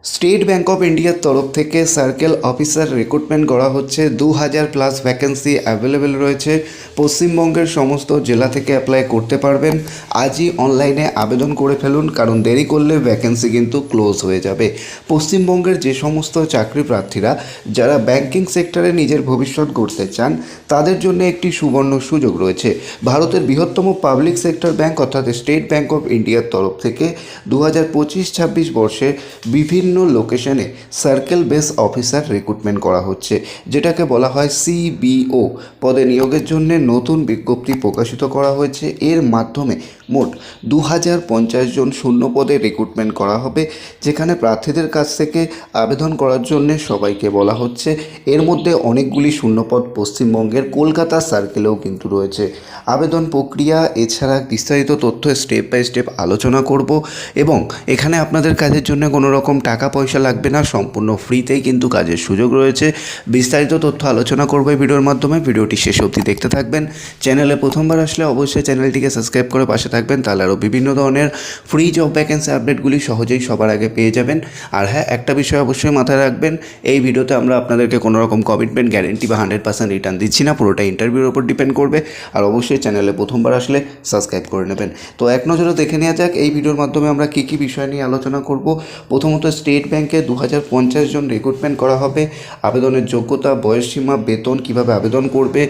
State bank of ইন্ডিয়ার তরফ থেকে সার্কেল অফিসার রিক্রুটমেন্ট করা হচ্ছে। 2000+ ভ্যাকেন্সি অ্যাভেলেবেল রয়েছে। পশ্চিমবঙ্গের সমস্ত জেলা থেকে অ্যাপ্লাই করতে পারবেন। আজই অনলাইনে আবেদন করে ফেলুন, কারণ দেরি করলে ভ্যাকেন্সি কিন্তু ক্লোজ হয়ে যাবে। পশ্চিমবঙ্গের যে সমস্ত চাকরি প্রার্থীরা যারা ব্যাংকিং সেক্টরে নিজের ভবিষ্যৎ গড়তে চান, তাদের জন্য একটি সুবর্ণ সুযোগ রয়েছে। ভারতের বৃহত্তম পাবলিক সেক্টর ব্যাংক অর্থাৎ স্টেট ব্যাঙ্ক অফ ইন্ডিয়ার তরফ থেকে 2025-26 বর্ষে বিভিন্ন লোকেশনে সার্কেল বেস অফিসার রিক্রুটমেন্ট করা হচ্ছে, যেটাকে বলা হয় সিবিও পদে নিয়োগের জন্য নতুন বিজ্ঞপ্তি প্রকাশিত করা হয়েছে। এর মাধ্যমে মোট 2050 জন শূন্য পদে রিক্রুটমেন্ট করা হবে, যেখানে প্রার্থীদের কাছ থেকে আবেদন করার জন্য সবাইকে বলা হচ্ছে। এর মধ্যে অনেকগুলি শূন্যপদ পশ্চিমবঙ্গের কলকাতা সার্কেলেও কিন্তু রয়েছে। আবেদন প্রক্রিয়া এছাড়া বিস্তারিত তথ্য স্টেপ বাই স্টেপ আলোচনা করব, এবং এখানে আপনাদের কাজের জন্য কোনো রকম টাকা পয়সা লাগবে না, সম্পূর্ণ ফ্রিতেই কিন্তু কাজের সুযোগ রয়েছে। বিস্তারিত তথ্য আলোচনা করবো এই ভিডিওর মাধ্যমে। ভিডিওটি শেষ অবধি দেখতে থাকবেন। চ্যানেলে প্রথমবার আসলে অবশ্যই চ্যানেলটিকে সাবস্ক্রাইব করে পাশে থাকবেন, তাহলে আরও বিভিন্ন ধরনের ফ্রি জব ভ্যাকেন্সি আপডেটগুলি সহজেই সবার আগে পেয়ে যাবেন। আর হ্যাঁ, একটা বিষয় অবশ্যই মাথায় রাখবেন, এই ভিডিওতে আমরা আপনাদেরকে কোনো রকম কমিটমেন্ট গ্যারেন্টি বা 100% রিটার্ন দিচ্ছি না, পুরোটা ইন্টারভিউর উপর ডিপেন্ড করবে। আর অবশ্যই চ্যানেলে প্রথমবার আসলে সাবস্ক্রাইব করে নেবেন। তো এক নজরে দেখে নেওয়া যাক এই ভিডিওর মাধ্যমে আমরা কী কী বিষয় নিয়ে আলোচনা করব। প্রথমত, স্টেট ব্যাংকে 2050 জন রিক্রুটমেন্ট করা হবে। আবেদনের যোগ্যতা, বয়সসীমা, বেতন, কিভাবে আবেদন করবে,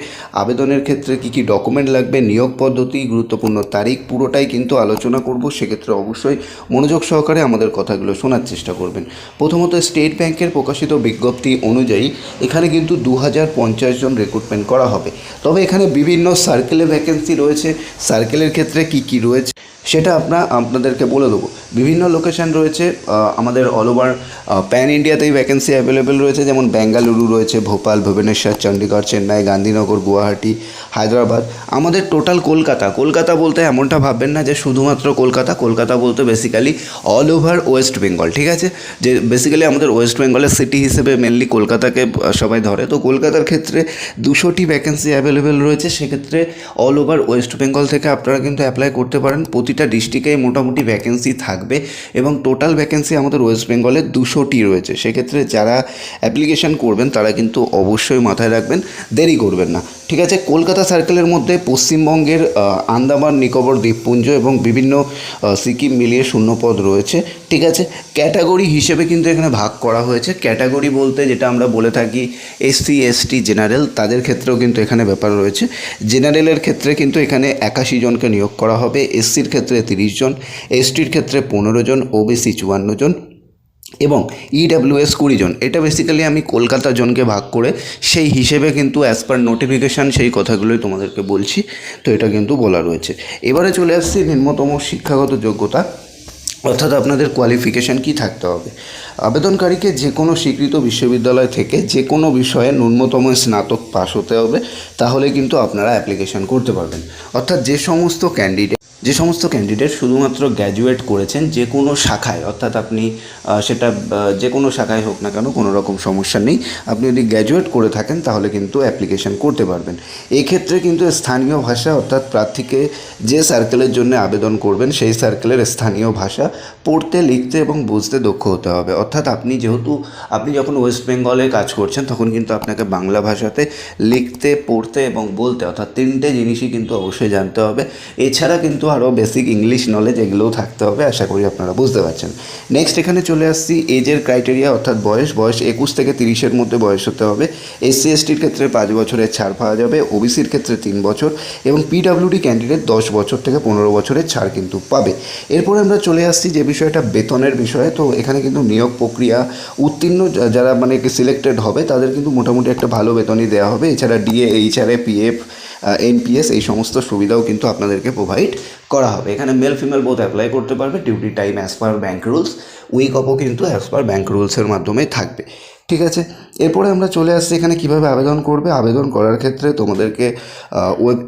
আবেদনের ক্ষেত্রে কী কী ডকুমেন্ট লাগবে, নিয়োগ পদ্ধতি, গুরুত্বপূর্ণ তারিখ, পুরোটাই কিন্তু আলোচনা করব। সেক্ষেত্রে অবশ্যই মনোযোগ সহকারে আমাদের কথাগুলো শোনার চেষ্টা করবেন। প্রথমত, স্টেট ব্যাংকের প্রকাশিত বিজ্ঞপ্তি অনুযায়ী এখানে কিন্তু 2050 জন রিক্রুটমেন্ট করা হবে। তবে এখানে বিভিন্ন সার্কেলে ভ্যাকেন্সি রয়েছে। সার্কেলের ক্ষেত্রে কী কী রয়েছে সেটা আপনাদেরকে বলে দেবো। বিভিন্ন লোকেশান রয়েছে আমাদের অল ওভার প্যান ইন্ডিয়াতেই ভ্যাকেন্সি অ্যাভেলেবেল রয়েছে, যেমন বেঙ্গালুরু রয়েছে, ভোপাল, ভুবনেশ্বর, চণ্ডীগড়, চেন্নাই, গান্ধীনগর, গুয়াহাটি, হায়দ্রাবাদ। আমাদের টোটাল কলকাতা বলতে এমনটা ভাববেন না যে শুধুমাত্র কলকাতা বলতে basically all over West Bengal, ঠিক আছে? যে বেসিক্যালি আমাদের ওয়েস্ট বেঙ্গলের সিটি হিসেবে মেনলি কলকাতাকে সবাই ধরে। তো কলকাতার ক্ষেত্রে 200টি ভ্যাকেন্সি অ্যাভেলেবেল রয়েছে। সেক্ষেত্রে অল ওভার ওয়েস্ট বেঙ্গল থেকে আপনারা কিন্তু অ্যাপ্লাই করতে পারেন। প্রতিটা ডিস্ট্রিক্টেই মোটামুটি ভ্যাকেন্সি থাকবে, এবং টোটাল ভ্যাকেন্সি আমাদের ওয়েস্ট বেঙ্গলে 200টি রয়েছে। সেক্ষেত্রে যারা অ্যাপ্লিকেশান করবেন তারা কিন্তু অবশ্যই মাথায় রাখবেন, দেরি করবেন না, ঠিক আছে? কলকাতা সার্কেলের মধ্যে পশ্চিমবঙ্গের আন্দামান নিকোবর দ্বীপপুঞ্জ এবং বিভিন্ন সিকিম মিলিয়ে শূন্যপদ রয়েছে, ঠিক আছে? ক্যাটাগরি হিসেবে কিন্তু এখানে ভাগ করা হয়েছে। ক্যাটাগরি বলতে যেটা আমরা বলে থাকি SC ST জেনারেল, তাদের ক্ষেত্রেও কিন্তু এখানে ব্যাপার রয়েছে। জেনারেলের ক্ষেত্রে কিন্তু এখানে 81 জনকে নিয়োগ করা হবে, SCর ক্ষেত্রে 30 জন, STর ক্ষেত্রে 15 জন, OBC 54 জন এবং EWS 20 জন। এটা বেসিক্যালি আমি কলকাতা জনকে ভাগ করে সেই হিসেবে কিন্তু অ্যাজ পার নোটিফিকেশান সেই কথাগুলোই তোমাদেরকে বলছি। তো এটা কিন্তু বলা রয়েছে। এবারে চলে আসছি নিম্নতম শিক্ষাগত যোগ্যতা, অর্থাৎ আপনাদের কোয়ালিফিকেশান কী থাকতে হবে। আবেদনকারীকে যে কোনো স্বীকৃত বিশ্ববিদ্যালয় থেকে যে কোনো বিষয়ে ন্যূনতম স্নাতক পাস হতে হবে, তাহলে কিন্তু আপনারা অ্যাপ্লিকেশান করতে পারবেন। অর্থাৎ যে সমস্ত ক্যান্ডিডেট শুধুমাত্র গ্র্যাজুয়েট করেছেন যে কোনো শাখায়, অর্থাৎ আপনি সেটা যে কোনো শাখায় হোক না কেন, কোনো রকম সমস্যা নেই। আপনি যদি গ্র্যাজুয়েট করে থাকেন তাহলে কিন্তু অ্যাপ্লিকেশান করতে পারবেন। এক্ষেত্রে কিন্তু স্থানীয় ভাষা, অর্থাৎ প্রার্থীকে যে সার্কেলের জন্য আবেদন করবেন সেই সার্কেলের স্থানীয় ভাষা পড়তে, লিখতে এবং বুঝতে দক্ষ হতে হবে। অর্থাৎ আপনি যখন ওয়েস্ট বেঙ্গলে কাজ করছেন তখন কিন্তু আপনাকে বাংলা ভাষাতে লিখতে, পড়তে এবং বলতে, অর্থাৎ 3টে জিনিসই কিন্তু অবশ্যই জানতে হবে। এছাড়া কিন্তু আরও বেসিক ইংলিশ নলেজ এগুলোও থাকতে হবে। আশা করি আপনারা বুঝতে পারছেন। নেক্সট এখানে চলে আসছি এজের ক্রাইটেরিয়া, অর্থাৎ বয়স 21 থেকে 30-এর মধ্যে বয়স হতে হবে। SC STর ক্ষেত্রে 5 বছরের ছাড় পাওয়া যাবে, OBCর ক্ষেত্রে 3 বছর এবং PWD ক্যান্ডিডেট 10 বছর থেকে 15 বছরের ছাড় কিন্তু পাবে। এরপরে আমরা চলে আসছি যে বিষয়টা বেতনের বিষয়ে। তো এখানে কিন্তু নিয়োগ প্রক্রিয়া উত্তীর্ণ যারা সিলেক্টেড হবে তাদের কিন্তু মোটামুটি একটা ভালো বেতনই দেওয়া হবে। এছাড়া DA, HRA, PF, NPS এই সমস্ত সুবিধাও কিন্তু আপনাদেরকে প্রোভাইড করা হবে। এখানে মেল ফিমেল বোথ অ্যাপ্লাই করতে পারবে। Duty time as per bank rules, week অফও কিন্তু অ্যাজ পার ব্যাঙ্ক রুলসের মাধ্যমে থাকবে, ঠিক আছে? এরপরে আমরা চলে আসছি এখানে কিভাবে আবেদন করবে। আবেদন করার ক্ষেত্রে তোমাদেরকে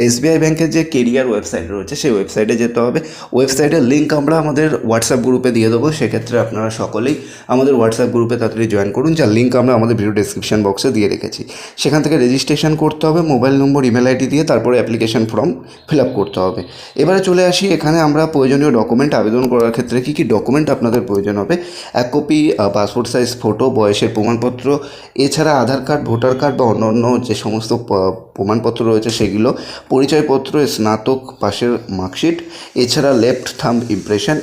এসবিআই ব্যাংকের যে কেরিয়ার ওয়েবসাইট রয়েছে সেই ওয়েবসাইটে যেতে হবে। ওয়েবসাইটের লিঙ্ক আমরা আমাদের হোয়াটসঅ্যাপ গ্রুপে দিয়ে দেবো, সেক্ষেত্রে আপনারা সকলেই আমাদের হোয়াটসঅ্যাপ গ্রুপে তাড়াতাড়ি জয়েন করুন, যার লিঙ্ক আমরা আমাদের ভিডিও ডেসক্রিপশন বক্সে দিয়ে রেখেছি। সেখান থেকে রেজিস্ট্রেশন করতে হবে মোবাইল নম্বর, ইমেল আইডি দিয়ে, তারপরে অ্যাপ্লিকেশন ফর্ম ফিল আপ করতে হবে। এবারে চলে আসি এখানে আমরা প্রয়োজনীয় ডকুমেন্ট আবেদন করার ক্ষেত্রে কী কী ডকুমেন্ট আপনাদের প্রয়োজন হবে। এক কপি পাসপোর্ট সাইজ ফটো, বয়সের প্রমাণপত্র, এছাড়া আধার কার্ড, ভোটার কার্ড বা অন্যান্য যে সমস্ত প্রমাণপত্র রয়েছে সেগুলো, পরিচয়পত্র, স্নাতক পাশের মার্কশিট, এছাড়া লেফট থাম্ব ইমপ্রেশন,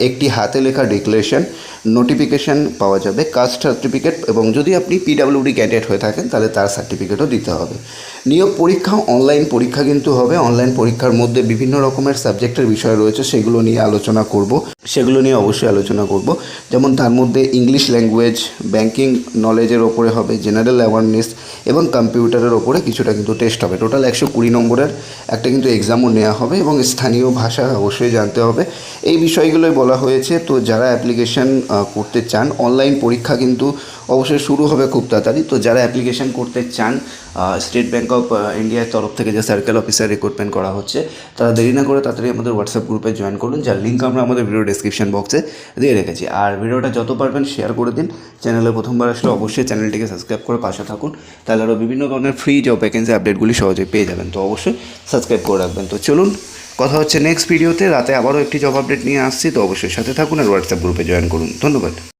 একটি হাতে লেখা ডিক্লারেশন, নোটিফিকেশান পাওয়া যাবে, কাস্ট সার্টিফিকেট, এবং যদি আপনি পিডাব্লিউডি ক্যান্ডিডেট হয়ে থাকেন তাহলে তার সার্টিফিকেটও দিতে হবে। নিয়োগ পরীক্ষা অনলাইন পরীক্ষা কিন্তু হবে। অনলাইন পরীক্ষার মধ্যে বিভিন্ন রকমের সাবজেক্টের বিষয় রয়েছে, সেগুলো নিয়ে অবশ্যই আলোচনা করব। যেমন তার মধ্যে ইংলিশ ল্যাঙ্গুয়েজ, ব্যাংকিং নলেজের ওপরে হবে, জেনারেল অ্যাওয়ারনেস এবং কম্পিউটারের ওপরে কিছুটা কিন্তু টেস্ট হবে। টোটাল 120 নম্বরের একটা কিন্তু এক্সামও নেওয়া হবে এবং স্থানীয় ভাষা অবশ্যই জানতে হবে। এই বিষয়গুলোই বলা হয়েছে। তো যারা অ্যাপ্লিকেশান করতে চান, অনলাইন পরীক্ষা কিন্তু অবশ্যই শুরু হবে খুব তাড়াতাড়ি। তো যারা অ্যাপ্লিকেশান করতে চান, স্টেট ব্যাঙ্ক অফ ইন্ডিয়ার তরফ থেকে যে সার্কেল অফিসার রিক্রুটমেন্ট করা হচ্ছে, তারা দেরি না করে তাড়াতাড়ি আমাদের হোয়াটসঅ্যাপ গ্রুপে জয়েন করুন, যার লিঙ্ক আমরা আমাদের ভিডিও ডেসক্রিপশন বক্সে দিয়ে রেখেছি। আর ভিডিওটা যত পারবেন শেয়ার করে দিন। চ্যানেলে প্রথমবার আসলে অবশ্যই চ্যানেলটিকে সাবস্ক্রাইব করে পাশে থাকুন, তাহলে আরও বিভিন্ন ধরনের ফ্রি জব ভ্যাকেন্সি আপডেটগুলি সহজে পেয়ে যাবেন। তো অবশ্যই সাবস্ক্রাইব করে রাখবেন। তো চলুন, কথা হচ্ছে নেক্সট ভিডিওতে। রাতে আবারও একটি জব আপডেট নিয়ে আসছি, তো অবশ্যই সাথে থাকুন আর হোয়াটসঅ্যাপ গ্রুপে জয়েন করুন। ধন্যবাদ।